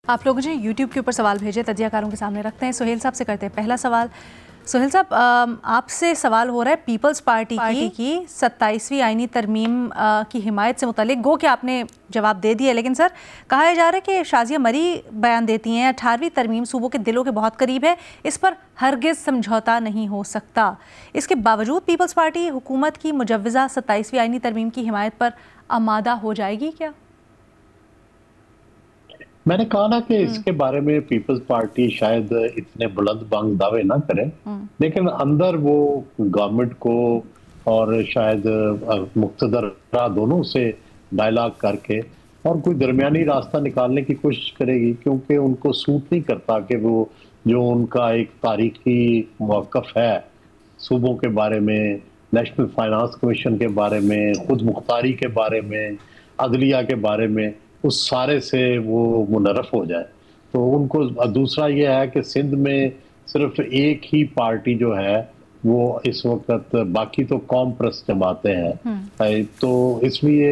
آپ لوگوں نے یوٹیوب کے اوپر سوال بھیجے، تجزیہ کاروں کے سامنے رکھتے ہیں. سہیل صاحب سے کرتے ہیں پہلا سوال. سہیل صاحب، آپ سے سوال ہو رہا ہے پیپلز پارٹی کی 27ویں آئینی ترمیم کی حمایت سے متعلق. گو کہ آپ نے جواب دے دیا، لیکن سر کہا جا رہا ہے کہ شازیہ مری بیان دیتی ہیں 18ویں ترمیم صوبوں کے دلوں کے بہت قریب ہے، اس پر ہرگز سمجھوتا نہیں ہو سکتا. اس کے باوجود پیپلز پارٹی حکومت کی مجوزہ 27ویں آئینی ترمیم کی حمایت پر آمادہ ہو جائے گی کیا؟ میں نے کہا نا کہ اس کے بارے میں پیپلز پارٹی شاید اتنے بلند بانگ دعوے نہ کرے، لیکن اندر وہ گورنمنٹ کو اور شاید مقتدر دونوں سے ڈائلاگ کر کے اور کوئی درمیانی راستہ نکالنے کی کوشش کرے گی، کیونکہ ان کو سوٹ نہیں کرتا کہ وہ جو ان کا ایک تاریخی موقف ہے صوبوں کے بارے میں، نیشنل فائنانس کمیشن کے بارے میں، خود مختاری کے بارے میں، عدلیہ کے بارے میں، اس سارے سے وہ منحرف ہو جائے. تو ان کو دوسرا یہ ہے کہ سندھ میں صرف ایک ہی پارٹی جو ہے وہ اس وقت، باقی تو قوم پرست جماعتیں ہیں، تو اس لیے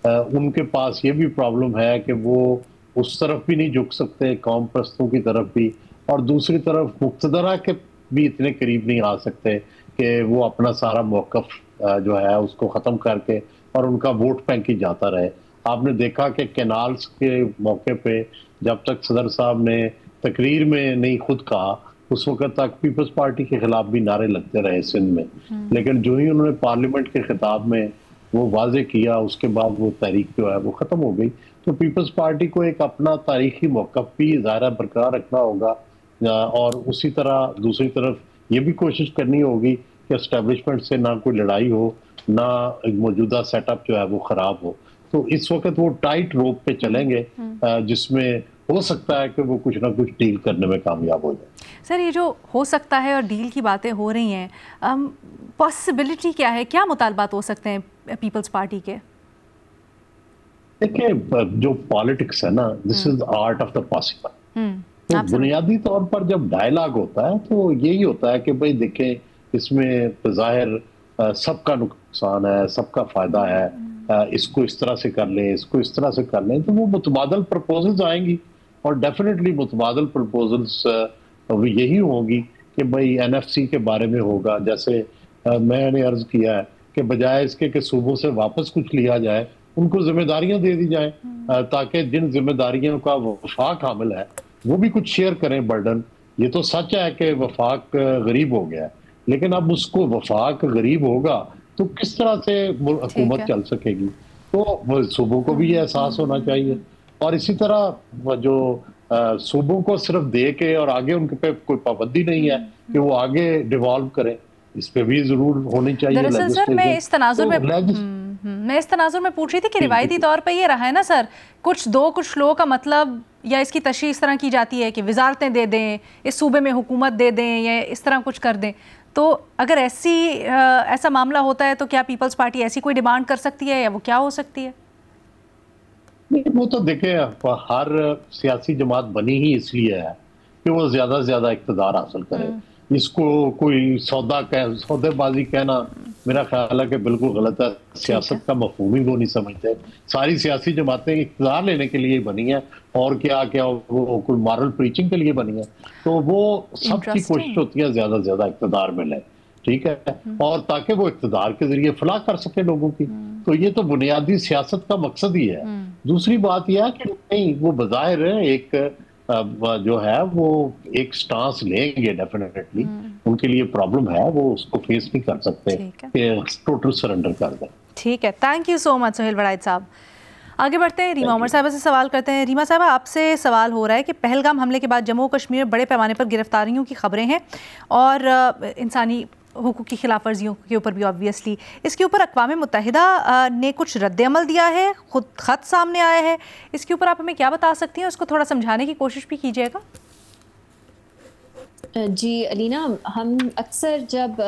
ان کے پاس یہ بھی پرابلم ہے کہ وہ اس طرف بھی نہیں جھک سکتے، قوم پرستوں کی طرف بھی، اور دوسری طرف مقتدرہ کے بھی اتنے قریب نہیں آ سکتے کہ وہ اپنا سارا موقف جو ہے اس کو ختم کر کے اور ان کا ووٹ بینک ہی جاتا رہے. آپ نے دیکھا کہ کینالز کے موقع پہ جب تک صدر صاحب نے تقریر میں نہیں خود کہا، اس وقت تک پیپلز پارٹی کے خلاف بھی نعرے لگتے رہے سندھ میں، لیکن جو ہی انہوں نے پارلیمنٹ کے خطاب میں وہ واضح کیا، اس کے بعد وہ تحریک جو ہے وہ ختم ہو گئی. تو پیپلز پارٹی کو ایک اپنا تاریخی موقف بھی ظاہرہ برقرار رکھنا ہوگا، اور اسی طرح دوسری طرف یہ بھی کوشش کرنی ہوگی کہ اسٹیبلشمنٹ سے نہ کوئی لڑائی ہو، نہ موجودہ سیٹ اپ جو ہے وہ خراب ہو. تو اس وقت وہ ٹائٹ روپ پہ چلیں گے، جس میں ہو سکتا ہے کہ وہ کچھ نہ کچھ ڈیل کرنے میں کامیاب ہو جائے. سر یہ جو ہو سکتا ہے اور ڈیل کی باتیں ہو رہی ہیں، پاسبلٹی کیا ہے؟ کیا مطالبات ہو سکتے ہیں پیپلز پارٹی کے؟ دیکھیں، جو پالیٹکس ہے نا، this is art of the possible. تو بنیادی طور پر جب ڈائلاگ ہوتا ہے تو یہی ہوتا ہے کہ بھئی دیکھیں، اس میں بظاہر سب کا نقصان ہے، سب کا فائدہ ہے، اس کو اس طرح سے کر لیں، اس کو اس طرح سے کر لیں. تو وہ متبادل پرپوزلز آئیں گی، اور ڈیفینیٹلی متبادل پرپوزلز یہی ہوگی کہ بھئی این ایف سی کے بارے میں ہوگا. جیسے میں نے عرض کیا ہے کہ بجائے اس کے کہ صوبوں سے واپس کچھ لیا جائے، ان کو ذمہ داریاں دے دی جائیں، تاکہ جن ذمہ داریوں کا وفاق حامل ہے وہ بھی کچھ شیئر کریں برڈن. یہ تو سچ ہے کہ وفاق غریب ہو گیا ہے، لیکن اب اس کو وفاق غریب ہوگا تو کس طرح سے حکومت چل سکے گی؟ تو صوبوں کو بھی یہ احساس ہونا چاہیے. اور اسی طرح جو صوبوں کو صرف دے کے اور آگے ان پہ کوئی پابندی نہیں ہے کہ وہ آگے ڈیوالو کریں، اس پہ بھی ضرور ہونی چاہیے. دراصل سر میں اس تناظر میں پوچھ رہی تھی کہ روایتی طور پہ یہ رہا ہے نا سر، کچھ لوگوں کا مطلب یا اس کی تشریح اس طرح کی جاتی ہے کہ وزارتیں دے دیں، اس صوبے میں حکومت دے دیں، یا اس طرح کچھ کر دیں. تو اگر ایسا معاملہ ہوتا ہے تو کیا پیپلز پارٹی ایسی کوئی ڈیمانڈ کر سکتی ہے، یا وہ کیا ہو سکتی ہے؟ وہ تو دیکھیں، ہر سیاسی جماعت بنی ہی اس لیے ہے کہ وہ زیادہ سے زیادہ اقتدار حاصل کرے. اس کو کوئی سودے بازی کہنا میرا خیال ہے کہ بالکل غلط ہے. سیاست کا مفہوم ہی وہ نہیں سمجھتے. ساری سیاسی جماعتیں اقتدار لینے کے لیے بنی ہیں، اور کیا وہ کوئی مارل پریچنگ کے لیے بنی ہیں. تو وہ سب کی کوشش ہوتی ہے زیادہ سے زیادہ اقتدار میں لیں، ٹھیک ہے، اور تاکہ وہ اقتدار کے ذریعے فلاح کر سکے لوگوں کی. تو یہ تو بنیادی سیاست کا مقصد ہی ہے. دوسری بات یہ ہے کہ نہیں، وہ بظاہر ایک جو ہے وہ ایک سٹانس لیں گے ڈیفینیٹلی. ان کے لیے پرابلم ہے، وہ اس کو فیس نہیں کر سکتے کہ ٹوٹل سرنڈر کر دیں. ٹھیک ہے، تھینک یو سو مچ سہیل وڑائچ صاحب. آگے بڑھتے ہیں، ریما عمر صاحبہ سے سوال کرتے ہیں. ریما صاحبہ، آپ سے سوال ہو رہا ہے کہ پہلگام حملے کے بعد جموں و کشمیر میں بڑے پیمانے پر گرفتاریوں کی خبریں ہیں، اور انسانی حقوق کی خلاف ورزیوں کے اوپر بھی آبویسلی. اس کے اوپر اقوام متحدہ نے کچھ رد عمل دیا ہے، خود خط سامنے آیا ہے. اس کے اوپر آپ ہمیں کیا بتا سکتی ہیں؟ اس کو تھوڑا سمجھانے کی کوشش بھی کیجیے گا. جی علینا، ہم اکثر جب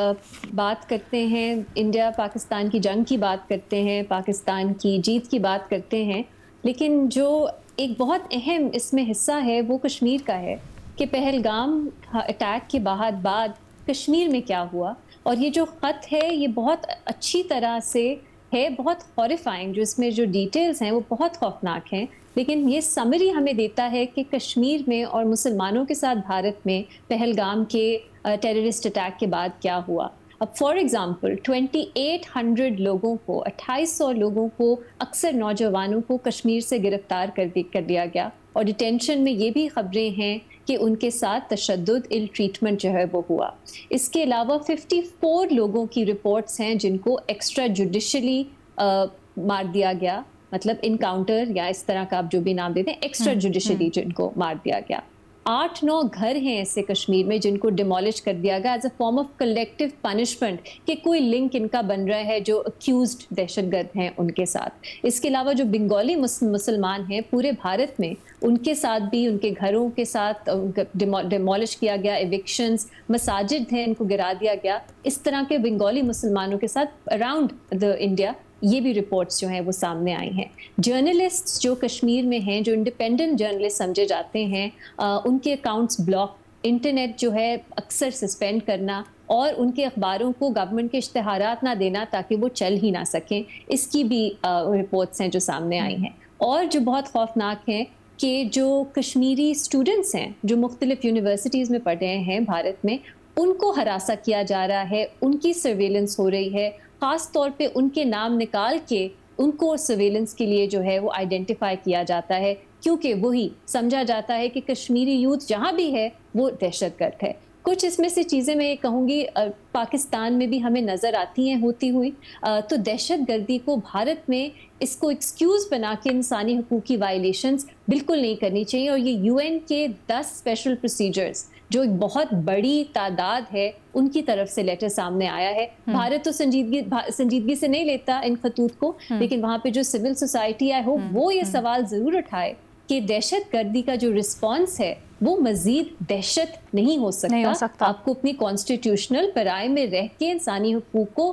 بات کرتے ہیں انڈیا پاکستان کی جنگ کی بات کرتے ہیں، پاکستان کی جیت کی بات کرتے ہیں، لیکن جو ایک بہت اہم اس میں حصہ ہے وہ کشمیر کا ہے کہ پہلگام اٹیک کے بعد کشمیر میں کیا ہوا. اور یہ جو خط ہے یہ بہت اچھی طرح سے ہے، بہت ہاریفائنگ. جو اس میں جو ڈیٹیلز ہیں وہ بہت خوفناک ہیں لیکن یہ سمری ہمیں دیتا ہے کہ کشمیر میں اور مسلمانوں کے ساتھ بھارت میں پہلگام کے ٹیررسٹ اٹیک کے بعد کیا ہوا. اب فار ایگزامپل 2800 لوگوں کو 2800 لوگوں کو اکثر نوجوانوں کو کشمیر سے گرفتار کر دیا گیا, اور ڈیٹینشن میں یہ بھی خبریں ہیں کہ ان کے ساتھ تشدد ال ٹریٹمنٹ جو ہے وہ ہوا. اس کے علاوہ 54 لوگوں کی رپورٹس ہیں جن کو ایکسٹرا جوڈیشلی مار دیا گیا, مطلب انکاؤنٹر یا اس طرح کا آپ جو بھی نام دیتے ہیں, ایکسٹرا جوڈیشلی جن کو مار دیا گیا. 8-9 گھر ہیں ایسے کشمیر میں جن کو ڈیمولش کر دیا گیا as a form of collective punishment کہ کوئی لنک ان کا بن رہا ہے جو اکیوزڈ دہشت گرد ہیں ان کے ساتھ. اس کے علاوہ جو بنگالی مسلمان ہیں پورے بھارت میں, ان کے ساتھ بھی ان کے گھروں کے ساتھ ڈیمولش کیا گیا, ایوکشنز, مساجد ہیں ان کو گرا دیا گیا. اس طرح کے بنگالی مسلمانوں کے ساتھ اراؤنڈ دا انڈیا یہ بھی رپورٹس جو ہیں وہ سامنے آئی ہیں. جرنلسٹ جو کشمیر میں ہیں, جو انڈیپینڈنٹ جرنلسٹ سمجھے جاتے ہیں, ان کے اکاؤنٹس بلاک, انٹرنیٹ جو ہے اکثر سسپینڈ کرنا, اور ان کے اخباروں کو گورنمنٹ کے اشتہارات نہ دینا تاکہ وہ چل ہی نہ سکیں, اس کی بھی رپورٹس ہیں جو سامنے آئی ہیں. اور جو بہت خوفناک ہیں کہ جو کشمیری اسٹوڈنٹس ہیں جو مختلف یونیورسٹیز میں پڑھ رہے ہیں بھارت میں, ان کو ہراساں کیا جا رہا ہے, ان کی سرویلنس ہو رہی ہے, خاص طور پہ ان کے نام نکال کے ان کو سرویلنس کے لیے جو ہے وہ آئیڈینٹیفائی کیا جاتا ہے, کیونکہ وہی سمجھا جاتا ہے کہ کشمیری یوتھ جہاں بھی ہے وہ دہشت گرد ہے. کچھ اس میں سے چیزیں میں یہ کہوں گی پاکستان میں بھی ہمیں نظر آتی ہیں ہوتی ہوئی. تو دہشت گردی کو بھارت میں اس کو ایکسکیوز بنا کے انسانی حقوق کی وائلیشنز بالکل نہیں کرنی چاہیے. اور یہ یو این کے 10 اسپیشل پروسیجرز جو ایک بہت بڑی تعداد ہے ان کی طرف سے لیٹر سامنے آیا ہے. بھارت تو سنجیدگی سے نہیں لیتا ان خطوط کو, لیکن وہاں پہ جو سول سوسائٹی ہے وہ یہ سوال ضرور اٹھائے کہ دہشت گردی کا جو رسپانس ہے وہ مزید دہشت نہیں ہو سکتا. آپ کو اپنی کانسٹیٹیوشنل پرائے میں رہ کے انسانی حقوق کو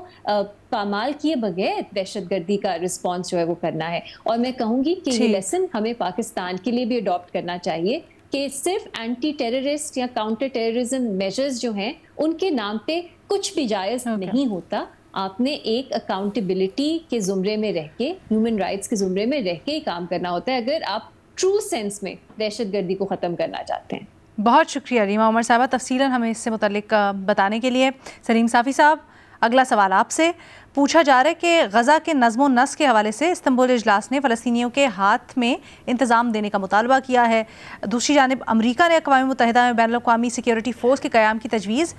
پامال کیے بغیر دہشت گردی کا رسپانس جو ہے وہ کرنا ہے. اور میں کہوں گی کہ یہ لیسن ہمیں پاکستان کے لیے بھی اڈاپٹ کرنا چاہیے کہ صرف اینٹی ٹیررسٹ یا کاؤنٹر ٹیررزم میجرز جو ہیں ان کے نام پہ کچھ بھی جائز نہیں ہوتا. آپ نے ایک اکاؤنٹیبلٹی کے زمرے میں رہ کے, ہیومن رائٹس کے زمرے میں رہ کے ہی کام کرنا ہوتا ہے اگر آپ ٹرو سینس میں دہشت گردی کو ختم کرنا چاہتے ہیں. بہت شکریہ ریما عمر صاحبہ تفصیلاً ہمیں اس سے متعلق بتانے کے لیے. سلیم صافی صاحب, اگلا سوال آپ سے پوچھا جا رہا ہے کہ غزہ کے نظم و نسق کے حوالے سے استنبول اجلاس نے فلسطینیوں کے ہاتھ میں انتظام دینے کا مطالبہ کیا ہے. دوسری جانب امریکہ نے اقوام متحدہ میں بین الاقوامی سیکیورٹی فورس کے قیام کی تجویز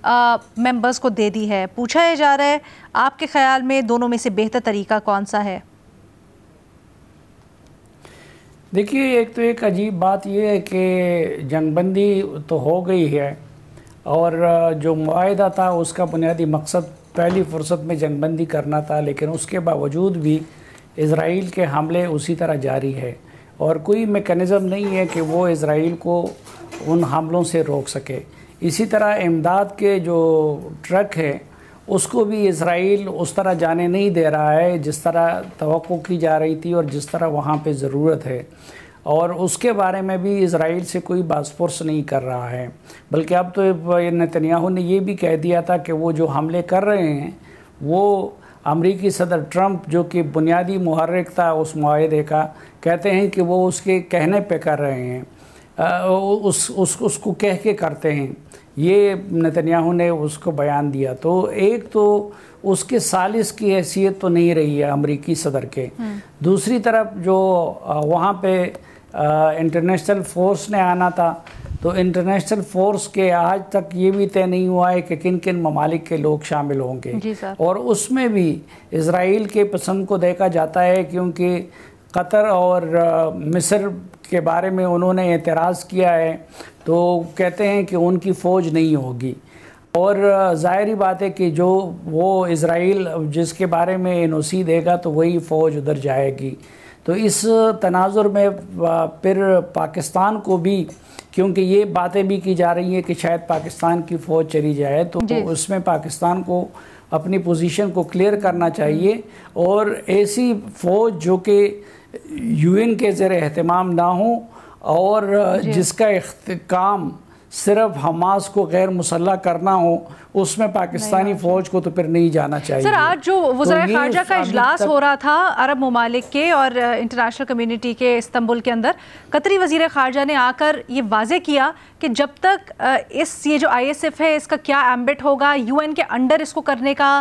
ممبرز کو دے دی ہے. پوچھا یہ جا رہا ہے آپ کے خیال میں دونوں میں سے بہتر طریقہ کون سا ہے؟ دیکھیے, ایک تو ایک عجیب بات یہ ہے کہ جنگ بندی تو ہو گئی ہے, اور جو معاہدہ تھا اس کا بنیادی مقصد پہلی فرصت میں جنگ بندی کرنا تھا, لیکن اس کے باوجود بھی اسرائیل کے حملے اسی طرح جاری ہے, اور کوئی میکانزم نہیں ہے کہ وہ اسرائیل کو ان حملوں سے روک سکے. اسی طرح امداد کے جو ٹرک ہے اس کو بھی اسرائیل اس طرح جانے نہیں دے رہا ہے جس طرح توقع کی جا رہی تھی اور جس طرح وہاں پہ ضرورت ہے, اور اس کے بارے میں بھی اسرائیل سے کوئی باز پرس نہیں کر رہا ہے. بلکہ اب تو نتنیاہو نے یہ بھی کہہ دیا تھا کہ وہ جو حملے کر رہے ہیں وہ امریکی صدر ٹرمپ جو کہ بنیادی محرک تھا اس معاہدے کا, کہتے ہیں کہ وہ اس کے کہنے پہ کر رہے ہیں, اس کو کہہ کے کرتے ہیں. یہ نتنیاہو نے اس کو بیان دیا. تو ایک تو اس کے ثالث کی حیثیت تو نہیں رہی ہے امریکی صدر کے. دوسری طرف جو وہاں پہ انٹرنیشنل فورس نے آنا تھا, تو انٹرنیشنل فورس کے آج تک یہ بھی طے نہیں ہوا ہے کہ کن کن ممالک کے لوگ شامل ہوں گے. اور اس میں بھی اسرائیل کے پسند کو دیکھا جاتا ہے, کیونکہ قطر اور مصر کے بارے میں انہوں نے اعتراض کیا ہے, تو کہتے ہیں کہ ان کی فوج نہیں ہوگی. اور ظاہری بات ہے کہ جو وہ اسرائیل جس کے بارے میں این او سی دے گا تو وہی فوج ادھر جائے گی. تو اس تناظر میں پھر پاکستان کو بھی, کیونکہ یہ باتیں بھی کی جا رہی ہیں کہ شاید پاکستان کی فوج چلی جائے, تو اس میں پاکستان کو اپنی پوزیشن کو کلیئر کرنا چاہیے, اور ایسی فوج جو کہ یو این کے زیر اہتمام نہ ہوں اور جس کا کام صرف حماس کو غیر مسلح کرنا ہو اس میں پاکستانی فوج کو تو پھر نہیں جانا چاہیے. سر آج جو وزرائے خارجہ کا اجلاس ہو رہا تھا عرب ممالک کے اور انٹرنیشنل کمیونٹی کے استنبول کے اندر، قطری وزیر خارجہ نے آ کر یہ واضح کیا کہ جب تک یہ جو ISF ہے اس کا کیا ایمبٹ ہوگا، UN کے انڈر اس کو کرنے کا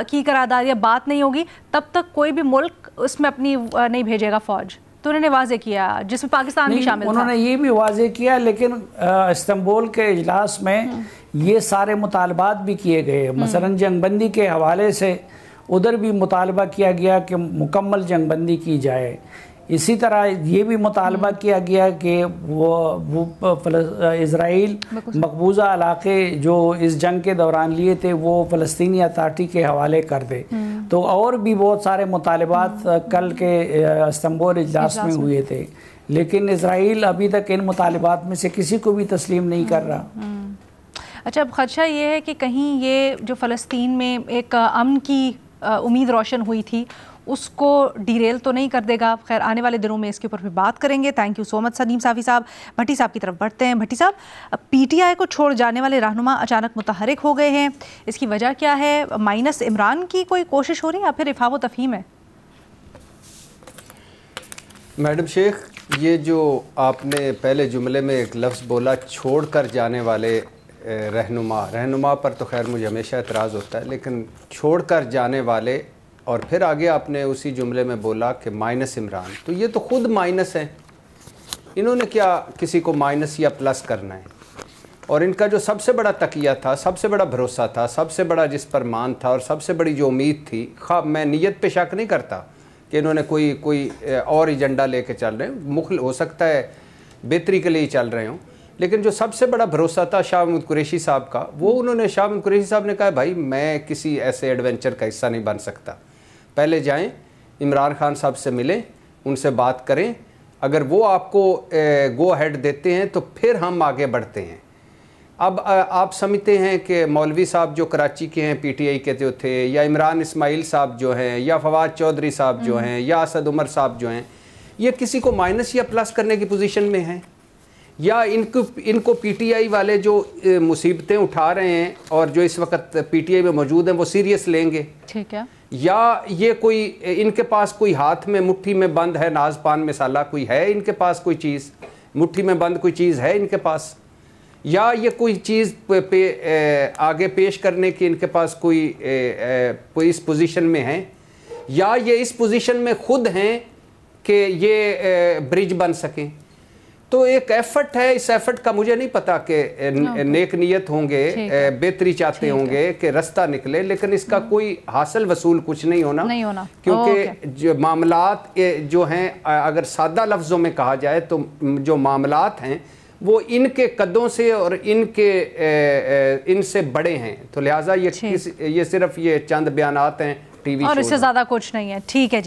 کی قرارداد یا بات نہیں ہوگی، تب تک کوئی بھی ملک اس میں اپنی نہیں بھیجے گا فوج. تو انہوں نے واضح کیا جس میں پاکستان بھی شامل تھا. انہوں نے یہ بھی واضح کیا، لیکن استنبول کے اجلاس میں یہ سارے مطالبات بھی کیے گئے. مثلا جنگ بندی کے حوالے سے ادھر بھی مطالبہ کیا گیا کہ مکمل جنگ بندی کی جائے. اسی طرح یہ بھی مطالبہ کیا گیا کہ وہ اسرائیل مقبوضہ علاقے جو اس جنگ کے دوران لیے تھے وہ فلسطینی اتھارٹی کے حوالے کر دے. تو اور بھی بہت سارے مطالبات کل کے استنبول اجلاس میں ہوئے تھے، لیکن اسرائیل ابھی تک ان مطالبات میں سے کسی کو بھی تسلیم نہیں کر رہا. اچھا، اب خدشہ یہ ہے کہ کہیں یہ جو فلسطین میں ایک امن کی امید روشن ہوئی تھی اس کو ڈیریل تو نہیں کر دے گا. خیر آنے والے دنوں میں اس کے اوپر بھی بات کریں گے. تھینک یو سو مچ سلیم صافی صاحب. بھٹی صاحب کی طرف بڑھتے ہیں. بھٹی صاحب، PTI کو چھوڑ جانے والے رہنما اچانک متحرک ہو گئے ہیں، اس کی وجہ کیا ہے؟ مائنس عمران کی کوئی کوشش ہو رہی ہے یا پھر افہام و تفہیم ہے؟ میڈم شیخ، یہ جو آپ نے پہلے جملے میں ایک لفظ بولا چھوڑ کر جانے والے رہنما پر تو خیر مجھے ہمیشہ اعتراض ہوتا ہے، لیکن چھوڑ کر جانے والے، اور پھر آگے آپ نے اسی جملے میں بولا کہ مائنس عمران، تو یہ تو خود مائنس ہیں. انہوں نے کیا کسی کو مائنس یا پلس کرنا ہے؟ اور ان کا جو سب سے بڑا تقیہ تھا، سب سے بڑا بھروسہ تھا، سب سے بڑا جس پر مان تھا اور سب سے بڑی جو امید تھی، میں نیت پہ شک نہیں کرتا کہ انہوں نے کوئی اور ایجنڈا لے کے چل رہے ہیں، ہو سکتا ہے بہتری کے لیے ہی چل رہے ہوں، لیکن جو سب سے بڑا بھروسہ تھا شاہ محمود قریشی صاحب کا، وہ انہوں نے شاہ محمود قریشی صاحب نے کہا بھائی میں کسی ایسے ایڈونچر کا حصہ نہیں بن سکتا، پہلے جائیں عمران خان صاحب سے ملیں، ان سے بات کریں، اگر وہ آپ کو گو ہیڈ دیتے ہیں تو پھر ہم آگے بڑھتے ہیں. اب آپ سمجھتے ہیں کہ مولوی صاحب جو کراچی کے ہیں PTI کے جو تھے، یا عمران اسماعیل صاحب جو ہیں، یا فواد چودھری صاحب جو ہیں، یا اسد عمر صاحب جو ہیں، یہ کسی کو مائنس یا پلس کرنے کی پوزیشن میں ہیں؟ یا ان کو PTI والے جو مصیبتیں اٹھا رہے ہیں اور جو اس وقت PTI میں موجود ہیں وہ سیریس لیں گے؟ ٹھیک ہے. یا یہ کوئی ان کے پاس کوئی ہاتھ میں مٹھی میں بند ہے ناز پان مسالہ، کوئی ہے ان کے پاس کوئی چیز مٹھی میں بند، کوئی چیز ہے ان کے پاس، یا یہ کوئی چیز آگے پیش کرنے کی ان کے پاس کوئی اس پوزیشن میں ہیں، یا یہ اس پوزیشن میں خود ہیں کہ یہ برج بن سکیں؟ تو ایک ایفرٹ ہے، اس ایفرٹ کا مجھے نہیں پتا کہ نیک نیت ہوں گے، بہتری چاہتے ہوں گے کہ رستہ نکلے، لیکن اس کا کوئی حاصل وصول کچھ نہیں ہونا، کیونکہ جو معاملات جو ہیں اگر سادہ لفظوں میں کہا جائے تو جو معاملات ہیں وہ ان کے قدوں سے اور ان سے بڑے ہیں، تو لہٰذا یہ صرف یہ چند بیانات ہیں ٹی وی اور اس سے زیادہ کچھ نہیں ہے. ٹھیک ہے جی.